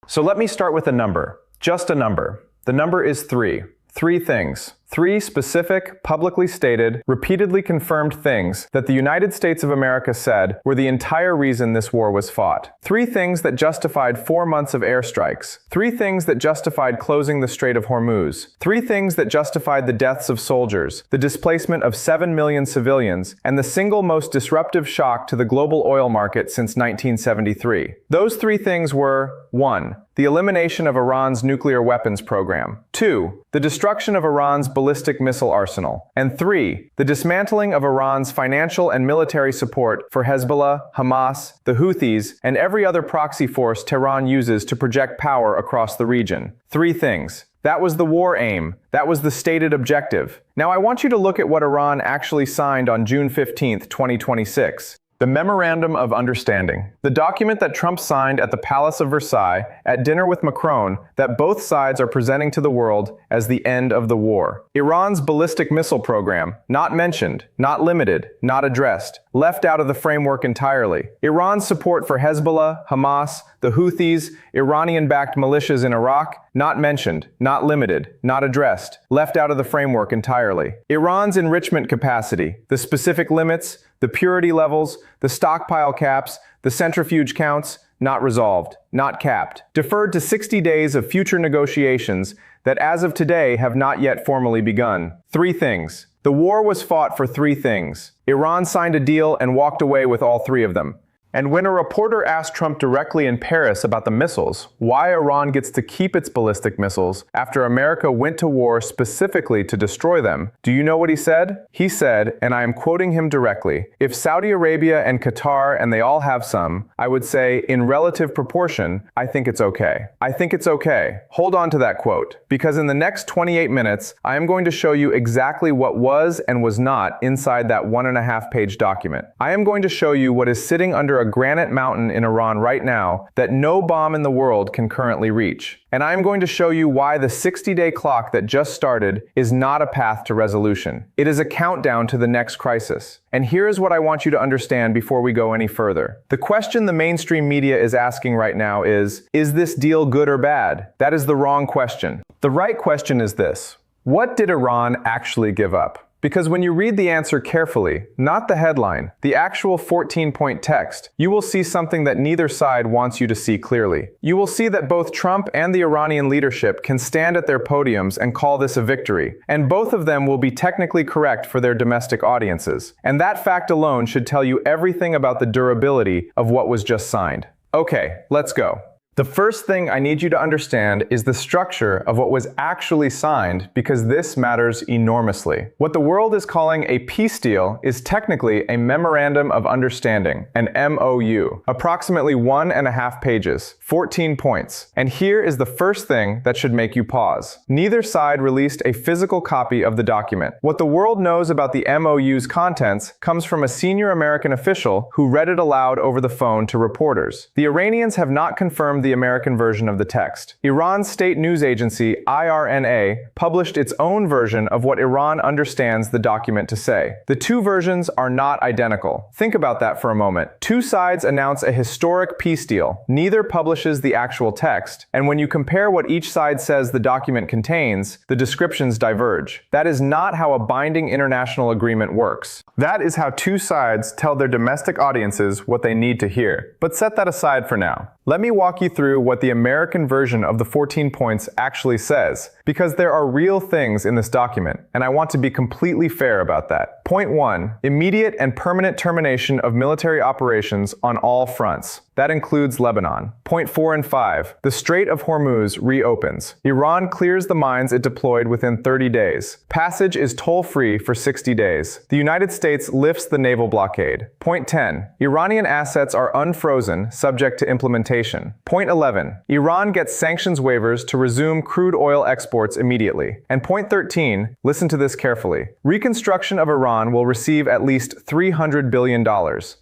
So let me start with a number. Just a number. The number is 3. 3 things. 3 specific, publicly stated, repeatedly confirmed things that the United States of America said were the entire reason this war was fought. 3 things that justified 4 months of airstrikes. 3 things that justified closing the Strait of Hormuz. 3 things that justified the deaths of soldiers, the displacement of 7 million civilians, and the single most disruptive shock to the global oil market since 1973. Those 3 things were: 1. The elimination of Iran's nuclear weapons program. 2. The destruction of Iran's ballistic missile arsenal. And 3. The dismantling of Iran's financial and military support for Hezbollah, Hamas, the Houthis, and every other proxy force Tehran uses to project power across the region. 3 things. That was the war aim. That was the stated objective. Now I want you to look at what Iran actually signed on June 15, 2026. The Memorandum of Understanding, the document that Trump signed at the Palace of Versailles at dinner with Macron that both sides are presenting to the world as the end of the war. Iran's ballistic missile program, not mentioned, not limited, not addressed, left out of the framework entirely. Iran's support for Hezbollah, Hamas, the Houthis, Iranian-backed militias in Iraq, not mentioned, not limited, not addressed, left out of the framework entirely. Iran's enrichment capacity, the specific limits, the purity levels, the stockpile caps, the centrifuge counts, not resolved, not capped. Deferred to 60 days of future negotiations that as of today have not yet formally begun. 3 things. The war was fought for 3 things. Iran signed a deal and walked away with all 3 of them. And when a reporter asked Trump directly in Paris about the missiles, why Iran gets to keep its ballistic missiles after America went to war specifically to destroy them, do you know what he said? He said, and I am quoting him directly, "If Saudi Arabia and Qatar and they all have some, I would say, in relative proportion, I think it's okay." I think it's okay. Hold on to that quote, because in the next 28 minutes, I am going to show you exactly what was and was not inside that 1.5-page document. I am going to show you what is sitting under a granite mountain in Iran right now that no bomb in the world can currently reach. And I'm going to show you why the 60-day clock that just started is not a path to resolution. It is a countdown to the next crisis. And here is what I want you to understand before we go any further. The question the mainstream media is asking right now is this deal good or bad? That is the wrong question. The right question is this: what did Iran actually give up? Because when you read the answer carefully, not the headline, the actual 14-point text, you will see something that neither side wants you to see clearly. You will see that both Trump and the Iranian leadership can stand at their podiums and call this a victory, and both of them will be technically correct for their domestic audiences. And that fact alone should tell you everything about the durability of what was just signed. Okay, let's go. The first thing I need you to understand is the structure of what was actually signed, because this matters enormously. What the world is calling a peace deal is technically a Memorandum of Understanding, an MOU, approximately 1.5 pages, 14 points. And here is the first thing that should make you pause. Neither side released a physical copy of the document. What the world knows about the MOU's contents comes from a senior American official who read it aloud over the phone to reporters. The Iranians have not confirmed the American version of the text. Iran's state news agency, IRNA, published its own version of what Iran understands the document to say. The 2 versions are not identical. Think about that for a moment. 2 sides announce a historic peace deal. Neither publishes the actual text, and when you compare what each side says the document contains, the descriptions diverge. That is not how a binding international agreement works. That is how 2 sides tell their domestic audiences what they need to hear. But set that aside for now. Let me walk you through what the American version of the 14 points actually says, because there are real things in this document, and I want to be completely fair about that. Point 1, immediate and permanent termination of military operations on all fronts. That includes Lebanon. Point 4 and 5, the Strait of Hormuz reopens. Iran clears the mines it deployed within 30 days. Passage is toll-free for 60 days. The United States lifts the naval blockade. Point 10, Iranian assets are unfrozen, subject to implementation. Point 11, Iran gets sanctions waivers to resume crude oil exports immediately. And point 13, listen to this carefully. Reconstruction of Iran will receive at least $300 billion.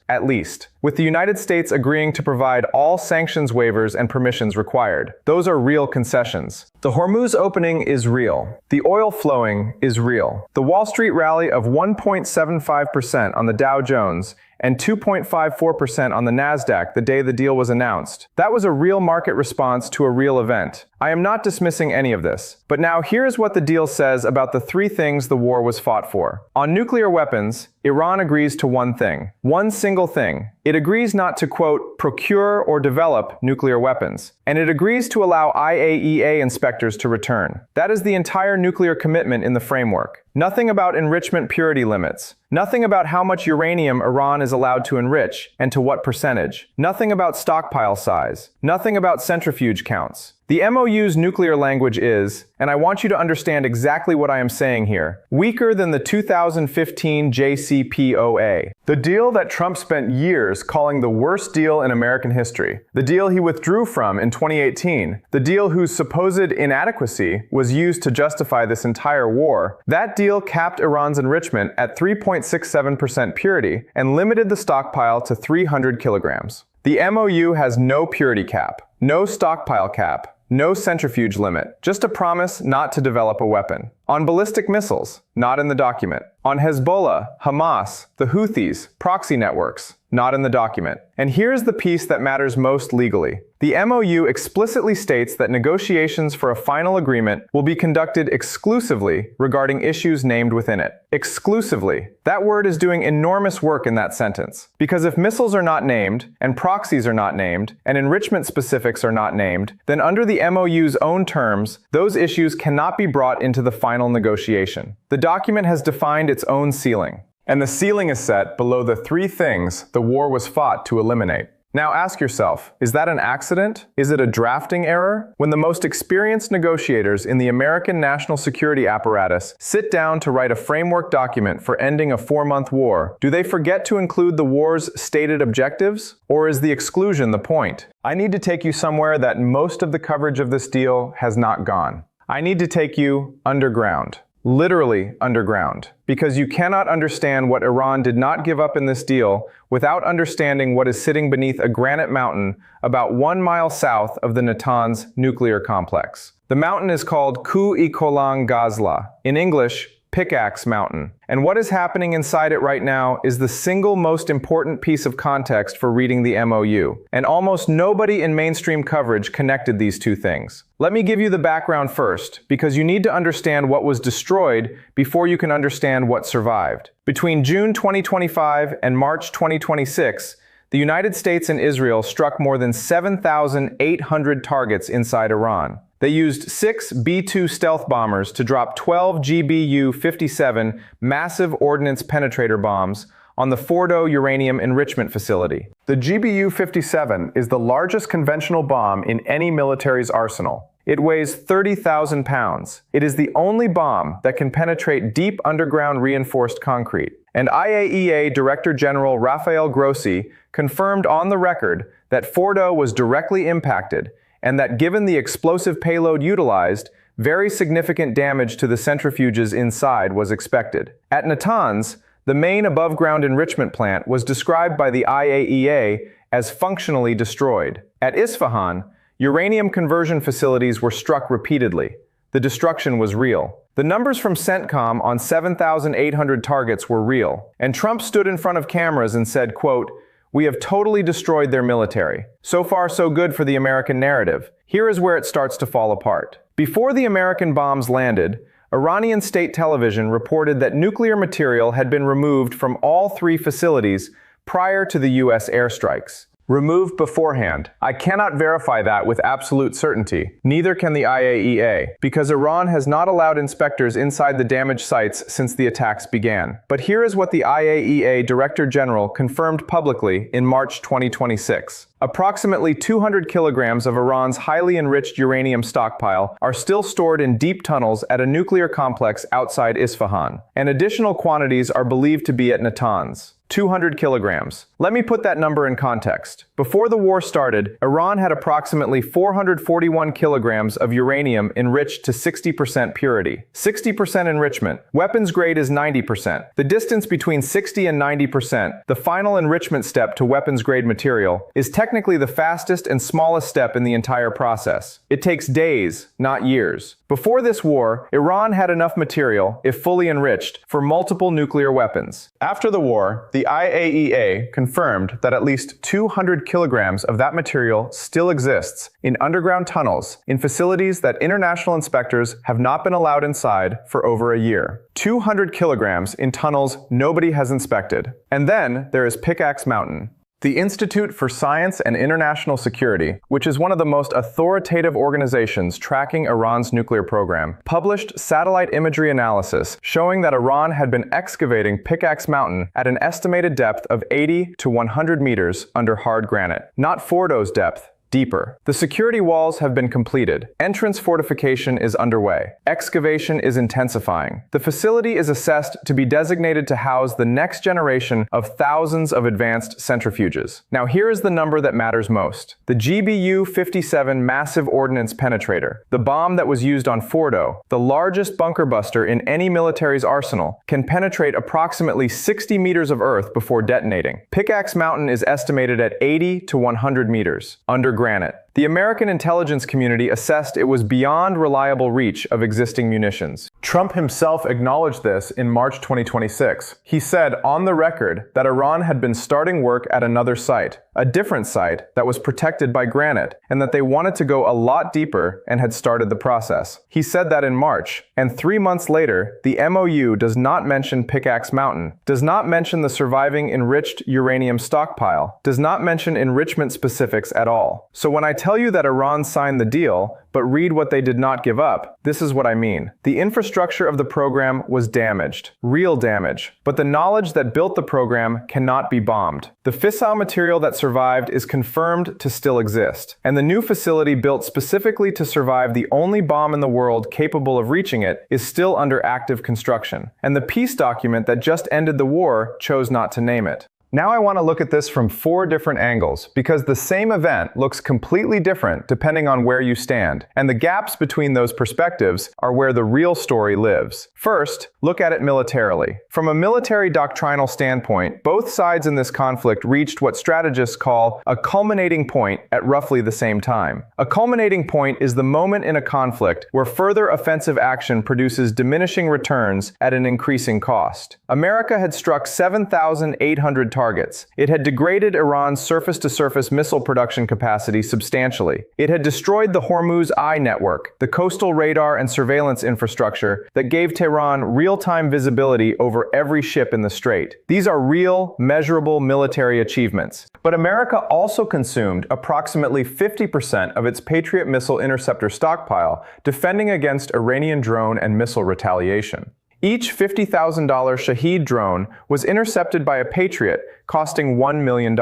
At least. With the United States agreeing to provide all sanctions waivers and permissions required. Those are real concessions. The Hormuz opening is real. The oil flowing is real. The Wall Street rally of 1.75% on the Dow Jones and 2.54% on the Nasdaq the day the deal was announced. That was a real market response to a real event. I am not dismissing any of this. But now here's what the deal says about the three things the war was fought for. On nuclear weapons, Iran agrees to one thing. One single thing. It agrees not to, quote, procure or develop nuclear weapons. And it agrees to allow IAEA inspectors to return. That is the entire nuclear commitment in the framework. Nothing about enrichment purity limits. Nothing about how much uranium Iran is allowed to enrich and to what percentage. Nothing about stockpile size. Nothing about centrifuge counts. The MOU's nuclear language is, and I want you to understand exactly what I am saying here, weaker than the 2015 JCPOA. The deal that Trump spent years calling the worst deal in American history. The deal he withdrew from in 2018. The deal whose supposed inadequacy was used to justify this entire war. That deal capped Iran's enrichment at 3.67% purity and limited the stockpile to 300 kilograms. The MOU has no purity cap, no stockpile cap, no centrifuge limit, just a promise not to develop a weapon. On ballistic missiles, not in the document. On Hezbollah, Hamas, the Houthis, proxy networks, not in the document. And here's the piece that matters most legally. The MOU explicitly states that negotiations for a final agreement will be conducted exclusively regarding issues named within it. Exclusively. That word is doing enormous work in that sentence. Because if missiles are not named, and proxies are not named, and enrichment specifics are not named, then under the MOU's own terms, those issues cannot be brought into the final negotiation. The document has defined its own ceiling. And the ceiling is set below the three things the war was fought to eliminate. Now ask yourself, is that an accident? Is it a drafting error? When the most experienced negotiators in the American national security apparatus sit down to write a framework document for ending a 4-month war, do they forget to include the war's stated objectives? Or is the exclusion the point? I need to take you somewhere that most of the coverage of this deal has not gone. I need to take you underground. Literally underground, because you cannot understand what Iran did not give up in this deal without understanding what is sitting beneath a granite mountain about 1 mile south of the Natanz nuclear complex. The mountain is called Ku-i-Kolang Gazla, in English, Pickaxe Mountain. And what is happening inside it right now is the single most important piece of context for reading the MOU. And almost nobody in mainstream coverage connected these two things. Let me give you the background first, because you need to understand what was destroyed before you can understand what survived. Between June 2025 and March 2026, the United States and Israel struck more than 7,800 targets inside Iran. They used 6 B-2 stealth bombers to drop 12 GBU-57 massive ordnance penetrator bombs on the Fordo uranium enrichment facility. The GBU-57 is the largest conventional bomb in any military's arsenal. It weighs 30,000 pounds. It is the only bomb that can penetrate deep underground reinforced concrete. And IAEA Director General Rafael Grossi confirmed on the record that Fordo was directly impacted and that given the explosive payload utilized, very significant damage to the centrifuges inside was expected. At Natanz, the main above-ground enrichment plant was described by the IAEA as functionally destroyed. At Isfahan, uranium conversion facilities were struck repeatedly. The destruction was real. The numbers from CENTCOM on 7,800 targets were real. And Trump stood in front of cameras and said, quote, "We have totally destroyed their military." So far, so good for the American narrative. Here is where it starts to fall apart. Before the American bombs landed, Iranian state television reported that nuclear material had been removed from all 3 facilities prior to the U.S. airstrikes. Removed beforehand. I cannot verify that with absolute certainty. Neither can the IAEA, because Iran has not allowed inspectors inside the damaged sites since the attacks began. But here is what the IAEA Director General confirmed publicly in March 2026. Approximately 200 kilograms of Iran's highly enriched uranium stockpile are still stored in deep tunnels at a nuclear complex outside Isfahan, and additional quantities are believed to be at Natanz. 200 kilograms. Let me put that number in context. Before the war started, Iran had approximately 441 kilograms of uranium enriched to 60% purity. 60% enrichment. Weapons grade is 90%. The distance between 60 and 90%, the final enrichment step to weapons grade material, is technically the fastest and smallest step in the entire process. It takes days, not years. Before this war, Iran had enough material, if fully enriched, for multiple nuclear weapons. After the war, the IAEA confirmed that at least 200 kilograms of that material still exists in underground tunnels in facilities that international inspectors have not been allowed inside for over a year. 200 kilograms in tunnels nobody has inspected. And then there is Pickaxe Mountain. The Institute for Science and International Security, which is one of the most authoritative organizations tracking Iran's nuclear program, published satellite imagery analysis showing that Iran had been excavating Pickaxe Mountain at an estimated depth of 80 to 100 meters under hard granite. Not Fordo's depth, deeper. The security walls have been completed. Entrance fortification is underway. Excavation is intensifying. The facility is assessed to be designated to house the next generation of thousands of advanced centrifuges. Now here is the number that matters most. The GBU-57 massive ordnance penetrator, the bomb that was used on Fordo, the largest bunker buster in any military's arsenal, can penetrate approximately 60 meters of earth before detonating. Pickaxe Mountain is estimated at 80 to 100 meters under granite. The American intelligence community assessed it was beyond reliable reach of existing munitions. Trump himself acknowledged this in March 2026. He said on the record that Iran had been starting work at another site, a different site that was protected by granite, and that they wanted to go a lot deeper and had started the process. He said that in March, and 3 months later, the MOU does not mention Pickaxe Mountain, does not mention the surviving enriched uranium stockpile, does not mention enrichment specifics at all. So when I tell you that Iran signed the deal, but read what they did not give up, this is what I mean. The infrastructure of the program was damaged, real damage, but the knowledge that built the program cannot be bombed. The fissile material that survived is confirmed to still exist, and the new facility built specifically to survive the only bomb in the world capable of reaching it is still under active construction, and the peace document that just ended the war chose not to name it. Now I want to look at this from 4 different angles, because the same event looks completely different depending on where you stand, and the gaps between those perspectives are where the real story lives. First, look at it militarily. From a military doctrinal standpoint, both sides in this conflict reached what strategists call a culminating point at roughly the same time. A culminating point is the moment in a conflict where further offensive action produces diminishing returns at an increasing cost. America had struck 7,800 targets. It had degraded Iran's surface-to-surface missile production capacity substantially. It had destroyed the Hormuz Eye network, the coastal radar and surveillance infrastructure that gave Tehran real-time visibility over every ship in the strait. These are real, measurable military achievements. But America also consumed approximately 50% of its Patriot missile interceptor stockpile, defending against Iranian drone and missile retaliation. Each $50,000 Shahed drone was intercepted by a Patriot, costing $1 million.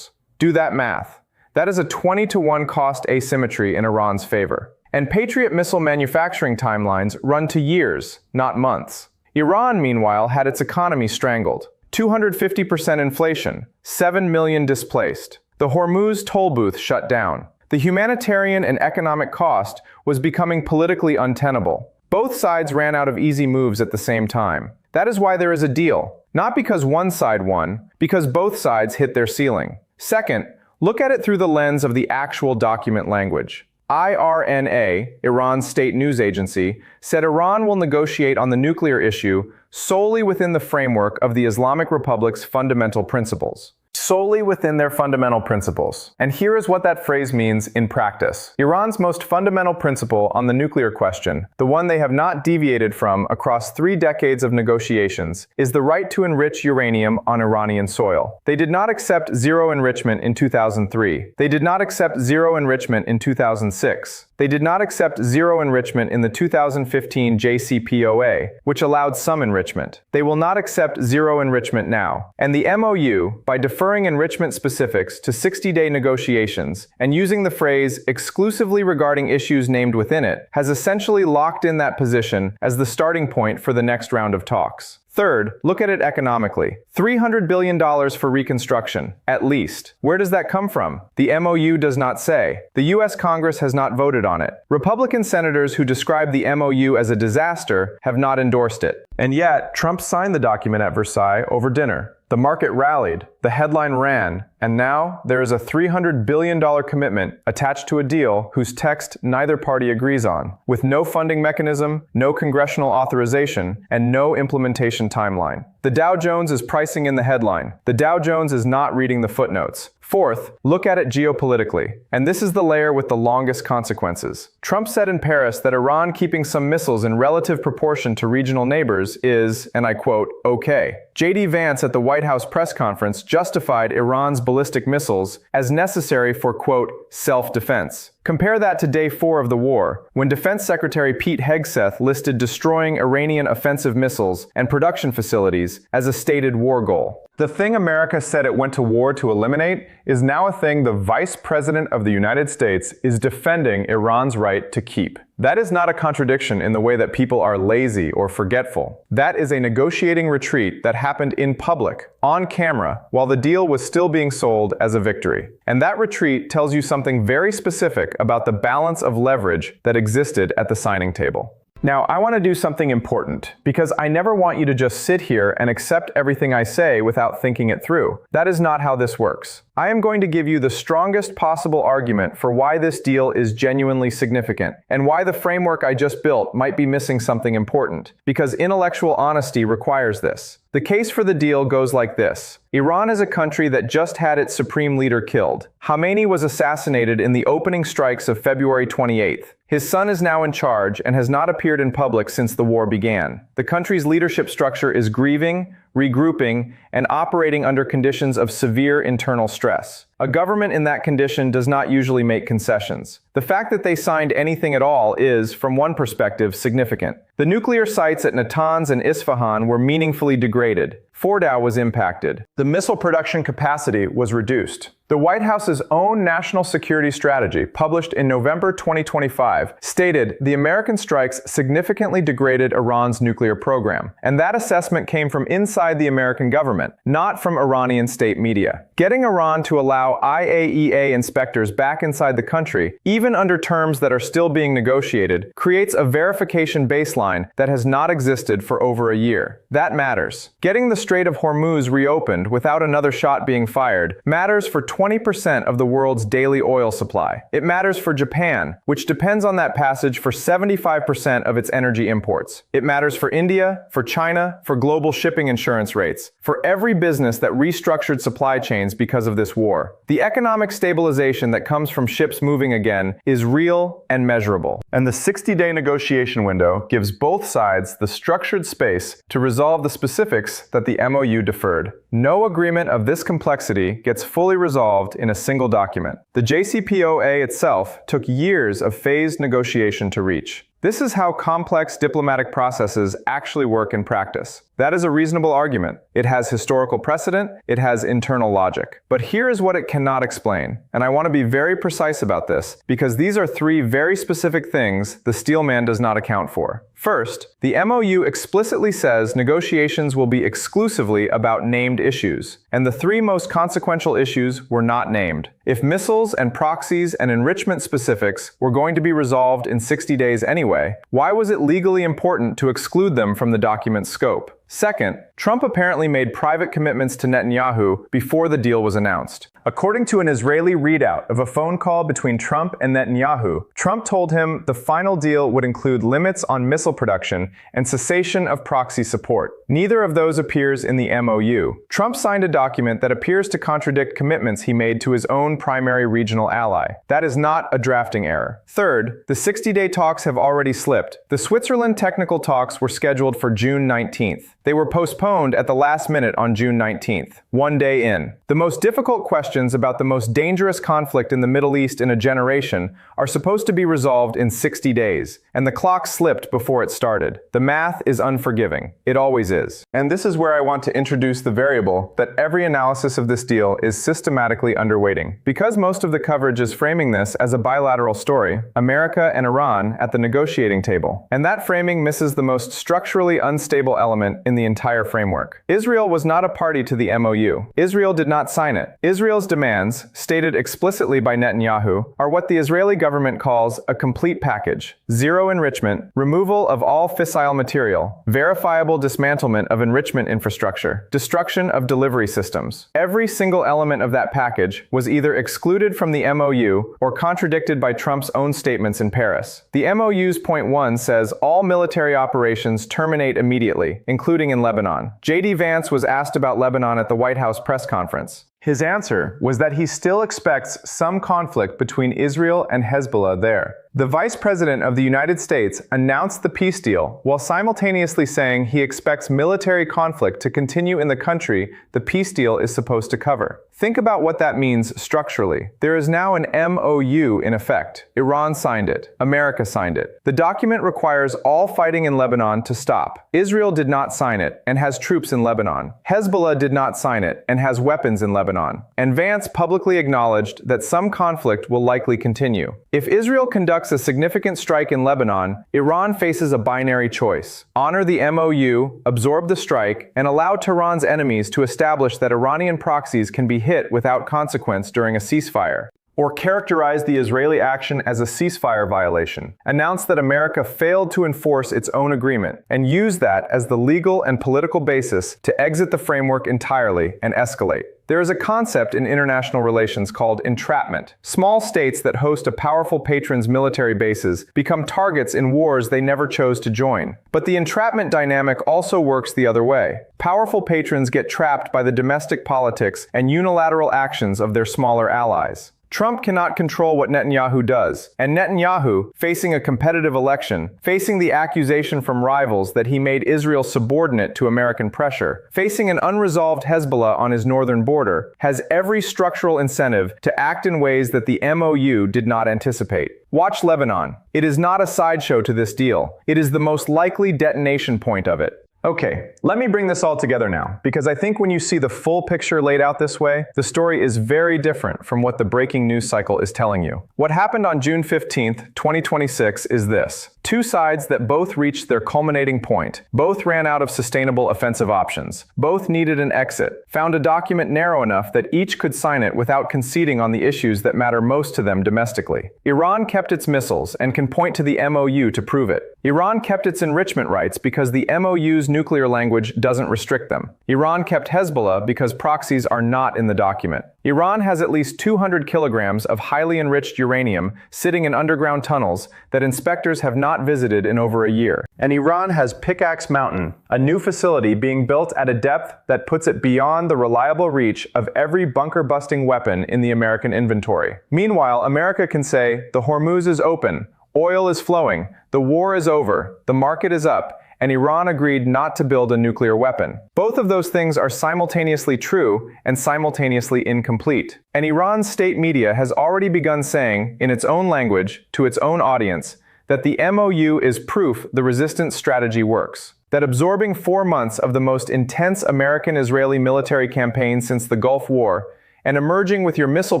Do that math. That is a 20-to-1 cost asymmetry in Iran's favor. And Patriot missile manufacturing timelines run to years, not months. Iran, meanwhile, had its economy strangled. 250% inflation, 7 million displaced. The Hormuz toll booth shut down. The humanitarian and economic cost was becoming politically untenable. Both sides ran out of easy moves at the same time. That is why there is a deal. Not because one side won, because both sides hit their ceiling. Second, look at it through the lens of the actual document language. IRNA, Iran's state news agency, said Iran will negotiate on the nuclear issue solely within the framework of the Islamic Republic's fundamental principles. Solely within their fundamental principles. And here is what that phrase means in practice. Iran's most fundamental principle on the nuclear question, the one they have not deviated from across 3 decades of negotiations, is the right to enrich uranium on Iranian soil. They did not accept zero enrichment in 2003. They did not accept zero enrichment in 2006. They did not accept zero enrichment in the 2015 JCPOA, which allowed some enrichment. They will not accept zero enrichment now. And the MOU, by deferring enrichment specifics to 60-day negotiations and using the phrase exclusively regarding issues named within it, has essentially locked in that position as the starting point for the next round of talks. Third, look at it economically. $300 billion for reconstruction, at least. Where does that come from? The MOU does not say. The U.S. Congress has not voted on it. Republican senators who describe the MOU as a disaster have not endorsed it. And yet, Trump signed the document at Versailles over dinner. The market rallied, the headline ran, and now there is a $300 billion commitment attached to a deal whose text neither party agrees on, with no funding mechanism, no congressional authorization, and no implementation timeline. The Dow Jones is pricing in the headline. The Dow Jones is not reading the footnotes. Fourth, look at it geopolitically. And this is the layer with the longest consequences. Trump said in Paris that Iran keeping some missiles in relative proportion to regional neighbors is, and I quote, okay. J.D. Vance at the White House press conference justified Iran's ballistic missiles as necessary for, quote, self-defense. Compare that to day 4 of the war, when Defense Secretary Pete Hegseth listed destroying Iranian offensive missiles and production facilities as a stated war goal. The thing America said it went to war to eliminate is now a thing the Vice President of the United States is defending Iran's right to keep. That is not a contradiction in the way that people are lazy or forgetful. That is a negotiating retreat that happened in public, on camera, while the deal was still being sold as a victory. And that retreat tells you something very specific about the balance of leverage that existed at the signing table. Now, I want to do something important, because I never want you to just sit here and accept everything I say without thinking it through. That is not how this works. I am going to give you the strongest possible argument for why this deal is genuinely significant, and why the framework I just built might be missing something important, because intellectual honesty requires this. The case for the deal goes like this. Iran is a country that just had its supreme leader killed. Khamenei was assassinated in the opening strikes of February 28th. His son is now in charge and has not appeared in public since the war began. The country's leadership structure is grieving, regrouping, and operating under conditions of severe internal stress. A government in that condition does not usually make concessions. The fact that they signed anything at all is, from one perspective, significant. The nuclear sites at Natanz and Isfahan were meaningfully degraded. Fordow was impacted. The missile production capacity was reduced. The White House's own national security strategy, published in November 2025, stated the American strikes significantly degraded Iran's nuclear program. And that assessment came from inside the American government, not from Iranian state media. Getting Iran to allow IAEA inspectors back inside the country, even under terms that are still being negotiated, creates a verification baseline that has not existed for over a year. That matters. Getting the Strait of Hormuz reopened without another shot being fired matters for 20% of the world's daily oil supply. It matters for Japan, which depends on that passage for 75% of its energy imports. It matters for India, for China, for global shipping insurance rates, for every business that restructured supply chains because of this war. The economic stabilization that comes from ships moving again is real and measurable. And the 60-day negotiation window gives both sides the structured space to resolve the specifics that the MOU deferred. No agreement of this complexity gets fully resolved in a single document. The JCPOA itself took years of phased negotiation to reach. This is how complex diplomatic processes actually work in practice. That is a reasonable argument. It has historical precedent, it has internal logic. But here is what it cannot explain, and I want to be very precise about this, because these are 3 very specific things the Steelman does not account for. First, the MOU explicitly says negotiations will be exclusively about named issues, and the 3 most consequential issues were not named. If missiles and proxies and enrichment specifics were going to be resolved in 60 days anyway, why was it legally important to exclude them from the document's scope? Second, Trump apparently made private commitments to Netanyahu before the deal was announced. According to an Israeli readout of a phone call between Trump and Netanyahu, Trump told him the final deal would include limits on missile production and cessation of proxy support. Neither of those appears in the MOU. Trump signed a document that appears to contradict commitments he made to his own primary regional ally. That is not a drafting error. Third, the 60-day talks have already slipped. The Switzerland technical talks were scheduled for June 19th. They were postponed at the last minute on June 19th, 1 day in. The most difficult questions about the most dangerous conflict in the Middle East in a generation are supposed to be resolved in 60 days, and the clock slipped before it started. The math is unforgiving. It always is. And this is where I want to introduce the variable that every analysis of this deal is systematically underweighting. Because most of the coverage is framing this as a bilateral story, America and Iran at the negotiating table. And that framing misses the most structurally unstable element in the entire framework. Israel was not a party to the MOU. Israel did not sign it. Israel's demands, stated explicitly by Netanyahu, are what the Israeli government calls a complete package: zero enrichment, removal of all fissile material, verifiable dismantlement of enrichment infrastructure, destruction of delivery systems. Every single element of that package was either excluded from the MOU or contradicted by Trump's own statements in Paris. The MOU's point 1 says all military operations terminate immediately, including in Lebanon. J.D. Vance was asked about Lebanon at the White House press conference. His answer was that he still expects some conflict between Israel and Hezbollah there. The Vice President of the United States announced the peace deal while simultaneously saying he expects military conflict to continue in the country the peace deal is supposed to cover. Think about what that means structurally. There is now an MOU in effect. Iran signed it. America signed it. The document requires all fighting in Lebanon to stop. Israel did not sign it and has troops in Lebanon. Hezbollah did not sign it and has weapons in Lebanon. And Vance publicly acknowledged that some conflict will likely continue. If Israel conducts a significant strike in Lebanon, Iran faces a binary choice: honor the MOU, absorb the strike, and allow Tehran's enemies to establish that Iranian proxies can be hit without consequence during a ceasefire, or characterize the Israeli action as a ceasefire violation, announce that America failed to enforce its own agreement, and use that as the legal and political basis to exit the framework entirely and escalate. There is a concept in international relations called entrapment. Small states that host a powerful patron's military bases become targets in wars they never chose to join. But the entrapment dynamic also works the other way. Powerful patrons get trapped by the domestic politics and unilateral actions of their smaller allies. Trump cannot control what Netanyahu does, and Netanyahu, facing a competitive election, facing the accusation from rivals that he made Israel subordinate to American pressure, facing an unresolved Hezbollah on his northern border, has every structural incentive to act in ways that the MOU did not anticipate. Watch Lebanon. It is not a sideshow to this deal. It is the most likely detonation point of it. Okay, let me bring this all together now, because I think when you see the full picture laid out this way, the story is very different from what the breaking news cycle is telling you. What happened on June 15th, 2026 is this. Two sides that both reached their culminating point, both ran out of sustainable offensive options, both needed an exit, found a document narrow enough that each could sign it without conceding on the issues that matter most to them domestically. Iran kept its missiles and can point to the MOU to prove it. Iran kept its enrichment rights because the MOU's nuclear language doesn't restrict them. Iran kept Hezbollah because proxies are not in the document. Iran has at least 200 kilograms of highly enriched uranium sitting in underground tunnels that inspectors have not visited in over a year. And Iran has Pickaxe Mountain, a new facility being built at a depth that puts it beyond the reliable reach of every bunker-busting weapon in the American inventory. Meanwhile, America can say, the Hormuz is open, oil is flowing, the war is over, the market is up, and Iran agreed not to build a nuclear weapon. Both of those things are simultaneously true and simultaneously incomplete. And Iran's state media has already begun saying, in its own language, to its own audience, that the MOU is proof the resistance strategy works. That absorbing 4 months of the most intense American-Israeli military campaign since the Gulf War, and emerging with your missile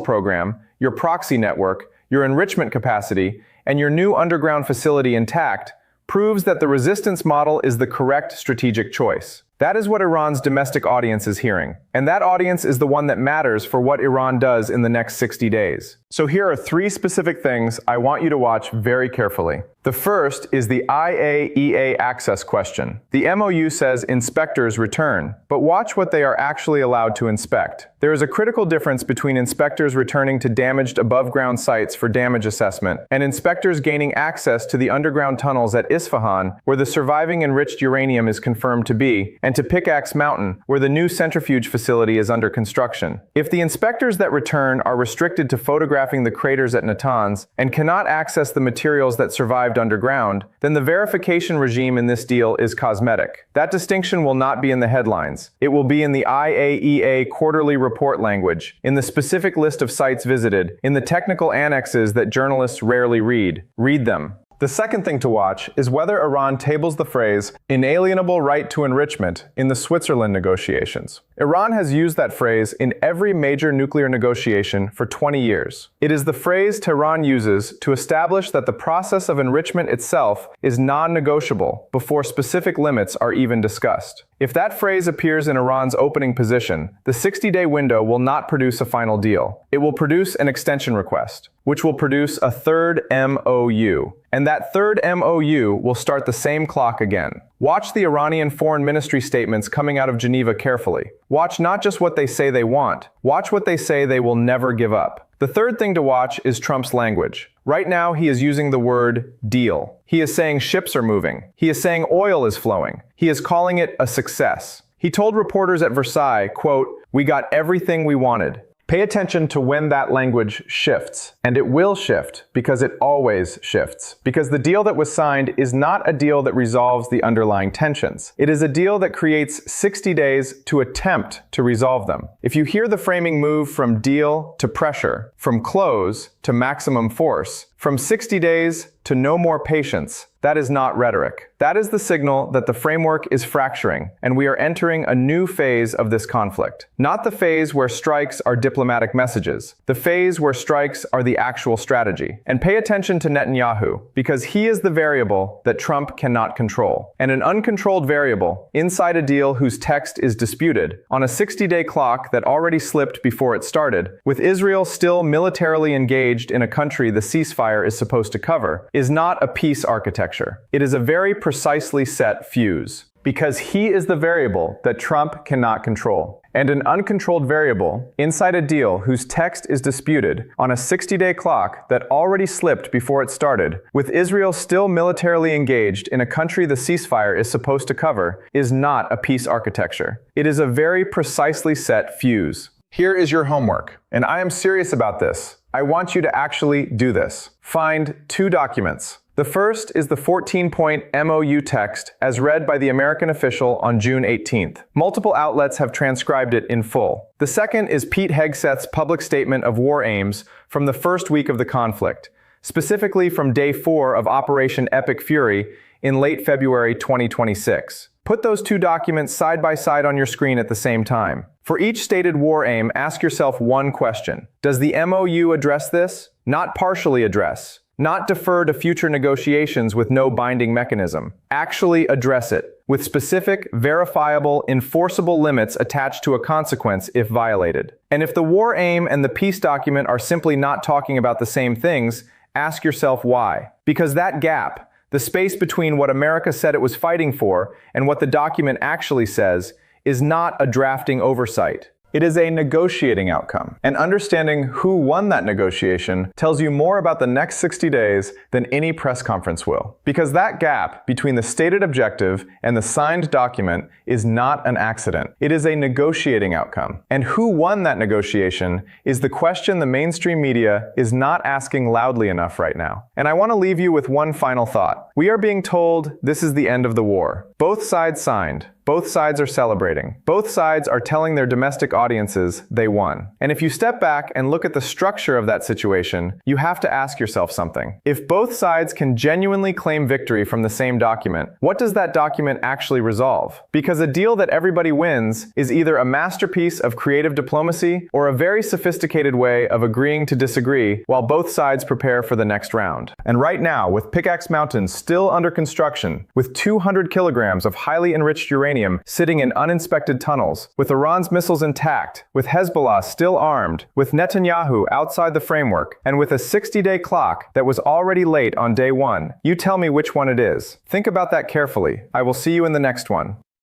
program, your proxy network, your enrichment capacity, and your new underground facility intact, proves that the resistance model is the correct strategic choice. That is what Iran's domestic audience is hearing. And that audience is the one that matters for what Iran does in the next 60 days. So here are 3 specific things I want you to watch very carefully. The first is the IAEA access question. The MOU says inspectors return, but watch what they are actually allowed to inspect. There is a critical difference between inspectors returning to damaged above-ground sites for damage assessment and inspectors gaining access to the underground tunnels at Isfahan, where the surviving enriched uranium is confirmed to be, and to Pickaxe Mountain, where the new centrifuge facility is under construction. If the inspectors that return are restricted to photographing the craters at Natanz and cannot access the materials that survived underground, then the verification regime in this deal is cosmetic. That distinction will not be in the headlines. It will be in the IAEA quarterly report language, in the specific list of sites visited, in the technical annexes that journalists rarely read. Read them. The second thing to watch is whether Iran tables the phrase inalienable right to enrichment in the Switzerland negotiations. Iran has used that phrase in every major nuclear negotiation for 20 years. It is the phrase Tehran uses to establish that the process of enrichment itself is non-negotiable before specific limits are even discussed. If that phrase appears in Iran's opening position, the 60-day window will not produce a final deal. It will produce an extension request, which will produce a third MOU. And that third MOU will start the same clock again. Watch the Iranian Foreign Ministry statements coming out of Geneva carefully. Watch not just what they say they want, watch what they say they will never give up. The third thing to watch is Trump's language. Right now, he is using the word deal. He is saying ships are moving. He is saying oil is flowing. He is calling it a success. He told reporters at Versailles, quote, "We got everything we wanted." Pay attention to when that language shifts. And it will shift, because it always shifts. Because the deal that was signed is not a deal that resolves the underlying tensions. It is a deal that creates 60 days to attempt to resolve them. If you hear the framing move from deal to pressure, from close to maximum force, from 60 days to no more patience, that is not rhetoric. That is the signal that the framework is fracturing, and we are entering a new phase of this conflict. Not the phase where strikes are diplomatic messages, the phase where strikes are the actual strategy. And pay attention to Netanyahu, because he is the variable that Trump cannot control. And an uncontrolled variable, inside a deal whose text is disputed, on a 60-day clock that already slipped before it started, with Israel still militarily engaged in a country the ceasefire is supposed to cover, is not a peace architecture. It is a very precisely set fuse, because he is the variable that Trump cannot control. And an uncontrolled variable inside a deal whose text is disputed on a 60-day clock that already slipped before it started, with Israel still militarily engaged in a country the ceasefire is supposed to cover, is not a peace architecture. It is a very precisely set fuse. Here is your homework, and I am serious about this. I want you to actually do this. Find 2 documents. The first is the 14-point MOU text as read by the American official on June 18th. Multiple outlets have transcribed it in full. The second is Pete Hegseth's public statement of war aims from the first week of the conflict, specifically from Day 4 of Operation Epic Fury in late February 2026. Put those 2 documents side by side on your screen at the same time. For each stated war aim, ask yourself one question. Does the MOU address this? Not partially address. Not defer to future negotiations with no binding mechanism. Actually address it, with specific, verifiable, enforceable limits attached to a consequence if violated. And if the war aim and the peace document are simply not talking about the same things, ask yourself why. Because that gap, the space between what America said it was fighting for and what the document actually says, is not a drafting oversight. It is a negotiating outcome. And understanding who won that negotiation tells you more about the next 60 days than any press conference will. Because that gap between the stated objective and the signed document is not an accident. It is a negotiating outcome. And who won that negotiation is the question the mainstream media is not asking loudly enough right now. And I want to leave you with one final thought. We are being told this is the end of the war. Both sides signed. Both sides are celebrating. Both sides are telling their domestic audiences they won. And if you step back and look at the structure of that situation, you have to ask yourself something. If both sides can genuinely claim victory from the same document, what does that document actually resolve? Because a deal that everybody wins is either a masterpiece of creative diplomacy or a very sophisticated way of agreeing to disagree while both sides prepare for the next round. And right now, with Pickaxe Mountain still under construction, with 200 kilograms of highly enriched uranium sitting in uninspected tunnels, with Iran's missiles intact, with Hezbollah still armed, with Netanyahu outside the framework, and with a 60-day clock that was already late on day 1, you tell me which one it is. Think about that carefully. I will see you in the next one.